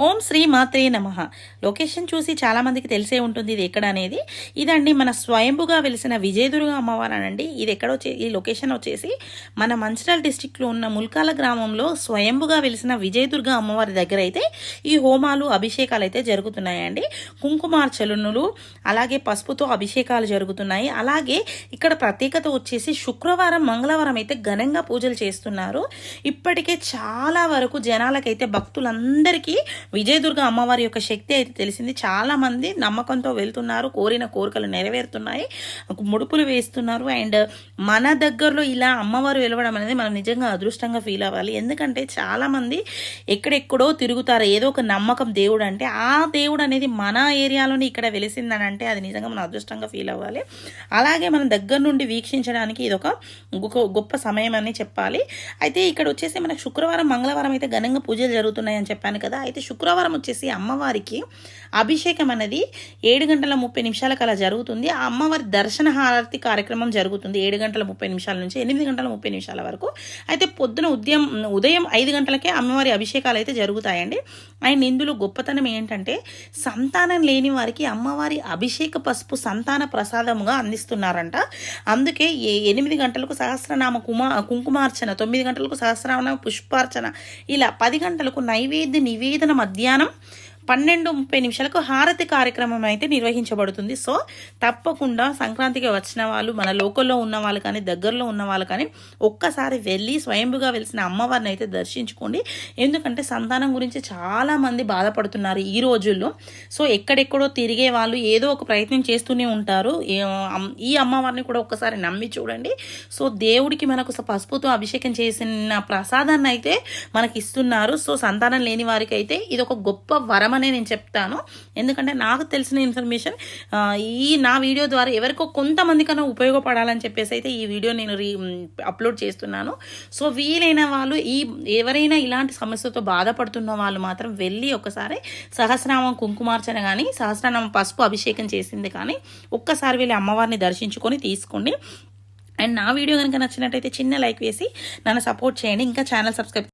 ఓం శ్రీ మాత్రే నమః. లొకేషన్ చూసి చాలామందికి తెలిసే ఉంటుంది ఇది ఎక్కడ అనేది. ఇదండి మన స్వయంభుగా వెలిసిన విజయదుర్గ అమ్మవారు అనండి. ఇది ఎక్కడ ఈ లొకేషన్ వచ్చేసి మన మంచిర్యాల డిస్టిక్లో ఉన్న ముల్కాల గ్రామంలో స్వయంభుగా వెలిసిన విజయదుర్గ అమ్మవారి దగ్గర అయితే ఈ హోమాలు అభిషేకాలు అయితే జరుగుతున్నాయండి. కుంకుమార్చనలు అలాగే పసుపుతో అభిషేకాలు జరుగుతున్నాయి. అలాగే ఇక్కడ ప్రత్యేకత వచ్చేసి శుక్రవారం మంగళవారం అయితే ఘనంగా పూజలు చేస్తున్నారు. ఇప్పటికే చాలా వరకు జనాలకైతే భక్తులందరికీ విజయదుర్గ అమ్మవారి యొక్క శక్తి అయితే తెలిసింది. చాలామంది నమ్మకంతో వెళ్తున్నారు, కోరిన కోరికలు నెరవేరుతున్నాయి, ముడుపులు వేస్తున్నారు. అండ్ మన దగ్గరలో ఇలా అమ్మవారు వెలవడం అనేది మనం నిజంగా అదృష్టంగా ఫీల్ అవ్వాలి. ఎందుకంటే చాలామంది ఎక్కడెక్కడో తిరుగుతారు, ఏదో ఒక నమ్మకం దేవుడు అంటే. ఆ దేవుడు అనేది మన ఏరియాలోనే ఇక్కడ వెలిసిందని అంటే అది నిజంగా మనం అదృష్టంగా ఫీల్ అవ్వాలి. అలాగే మనం దగ్గర నుండి వీక్షించడానికి ఇది ఒక గొప్ప సమయం అని చెప్పాలి. అయితే ఇక్కడ వచ్చేసి మనకు శుక్రవారం మంగళవారం అయితే ఘనంగా పూజలు జరుగుతున్నాయి అని చెప్పాను కదా. అయితే శుక్రవారం వచ్చేసి అమ్మవారికి అభిషేకం అనేది 7:30 అలా జరుగుతుంది. ఆ అమ్మవారి దర్శన హారతి కార్యక్రమం జరుగుతుంది 7:30 నుంచి 8:30 వరకు. అయితే పొద్దున ఉదయం 5 గంటలకే అమ్మవారి అభిషేకాలు అయితే జరుగుతాయండి. అండ్ ఇందులో గొప్పతనం ఏంటంటే సంతానం లేని వారికి అమ్మవారి అభిషేక పసుపు సంతాన ప్రసాదముగా అందిస్తున్నారంట. అందుకే 8 గంటలకు సహస్రనామ కుంకుమార్చన, 9 గంటలకు సహస్రనామ పుష్పార్చన, ఇలా 10 గంటలకు నైవేద్య నివేదన, మధ్యాహ్నం 12:30 హారతి కార్యక్రమం అయితే నిర్వహించబడుతుంది. సో తప్పకుండా సంక్రాంతికి వచ్చిన వాళ్ళు, మన లోకల్లో ఉన్న వాళ్ళు కానీ దగ్గరలో ఉన్న వాళ్ళు కానీ ఒక్కసారి వెళ్ళి స్వయంభుగా వెలిసిన అమ్మవారిని అయితే దర్శించుకోండి. ఎందుకంటే సంతానం గురించి చాలామంది బాధపడుతున్నారు ఈ రోజుల్లో. సో ఎక్కడెక్కడో తిరిగే వాళ్ళు ఏదో ఒక ప్రయత్నం చేస్తూనే ఉంటారు. ఈ అమ్మవారిని కూడా ఒక్కసారి నమ్మి చూడండి. సో దేవుడికి మనకు పసుపుతో అభిషేకం చేసిన ప్రసాదాన్ని అయితే మనకి ఇస్తున్నారు. సో సంతానం లేని వారికి అయితే ఇది ఒక గొప్ప వరం అనే నేను చెప్తాను. ఎందుకంటే నాకు తెలిసిన ఇన్ఫర్మేషన్ ఈ నా వీడియో ద్వారా ఎవరికో కొంతమందికన్నా ఉపయోగపడాలని చెప్పేసి అయితే ఈ వీడియో నేను అప్లోడ్ చేస్తున్నాను. సో వీలైన వాళ్ళు ఎవరైనా ఇలాంటి సమస్యతో బాధపడుతున్న వాళ్ళు మాత్రం వెళ్ళి ఒకసారి సహస్రనామం కుంకుమార్చన కానీ సహస్రనామం పసుపు అభిషేకం చేసింది కానీ ఒక్కసారి వెళ్ళి అమ్మవారిని దర్శించుకొని తీసుకోండి. అండ్ నా వీడియో కనుక నచ్చినట్టయితే చిన్న లైక్ వేసి నన్ను సపోర్ట్ చేయండి. ఇంకా ఛానల్ సబ్స్క్రైబ్